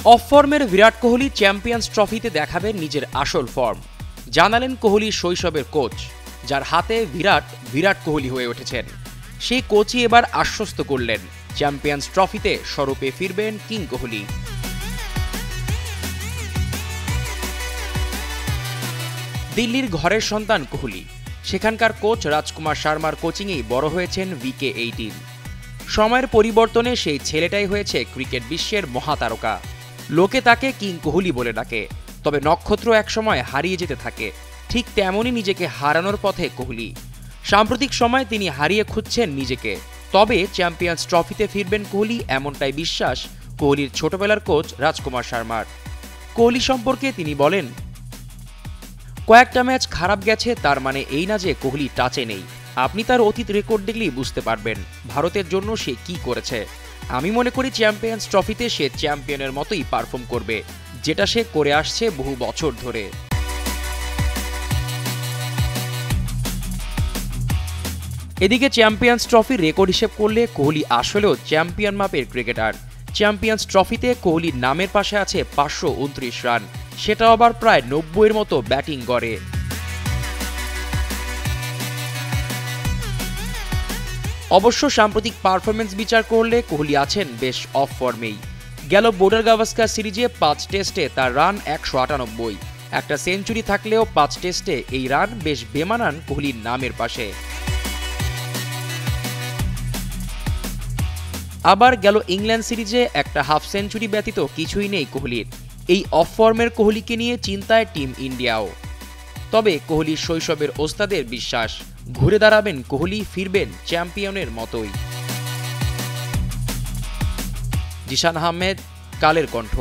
Of ফর্মের Virat Kohli champions ট্রফিতে দেখাবেন নিজের আসল ফর্ম, জানালেন কোহলির শৈশবের কোচ, যার হাতে বিরাট কোহলি হয়ে উঠেছেন। সেই কোচই এবার আশ্বস্ত করলেন চ্যাম্পিয়ন্স ট্রফিতে স্বরূপে ফিরবেন কিং কোহলি। দিল্লির ঘরের সন্তান কোহলি, সেখানকার কোচ রাজকুমার শর্মার কোচিংয়েই বড় হয়েছেন VK18। সময়ের পরিবর্তনে সেই ছেলেটাই হয়েছে ক্রিকেট বিশ্বের মহাতারকা। লোকে তাকে কিং কোহলি বলে ডাকে, তবে নক্ষত্র একসময় হারিয়ে যেতে থাকে, ঠিক তেমনই নিজেকে হারানোর পথে কোহলি। সাম্প্রতিক সময়ে তিনি হারিয়ে খুঁজছেন নিজেকে, তবে চ্যাম্পিয়ন্স ট্রফিতে ফিরবেন কোহলি এমনটাই বিশ্বাস কোহলির ছোটবেলার কোচ রাজকুমার শর্মার। কোহলি সম্পর্কে তিনি বলেন, কয়েকটা ম্যাচ খারাপ গেছে তার মানে এই না যে কোহলি টাচে নেই। আপনি তার অতীত রেকর্ড দেখলেই বুঝতে পারবেন ভারতের জন্য সে কি করেছে। আমি মনে করি চ্যাম্পিয়ন্স ট্রফিতে সে চ্যাম্পিয়নের মতোই পারফর্ম করবে, যেটা সে করে আসছে বহু বছর ধরে। এদিকে চ্যাম্পিয়ন্স ট্রফির রেকর্ড হিসেব করলে কোহলি আসলেও চ্যাম্পিয়ন মাপের ক্রিকেটার। চ্যাম্পিয়ন্স ট্রফিতে কোহলির নামের পাশে আছে 529 রান, সেটা আবার প্রায় 90-এর মতো ব্যাটিং গড়ে। অবশ্য সাম্প্রতিক পারফরমেন্স বিচার করলে কোহলি আছেন বেশ অফ ফর্মেই। গেল বর্ডার গাভাস্কার সিরিজে 5 টেস্টে তার রান 198, একটা সেঞ্চুরি থাকলেও 5 টেস্টে এই রান বেশ বেমানান কোহলির নামের পাশে। আবার গেল ইংল্যান্ড সিরিজে একটা হাফ সেঞ্চুরি ব্যতীত কিছুই নেই কোহলির। এই অফ ফর্মের কোহলিকে নিয়ে চিন্তায় টিম ইন্ডিয়াও। তবে কোহলির শৈশবের ওস্তাদের বিশ্বাস, ঘুরে দাঁড়াবেন কোহলি, ফিরবেন চ্যাম্পিয়নের মতোই। জিশান আহমেদ, কালের কণ্ঠ।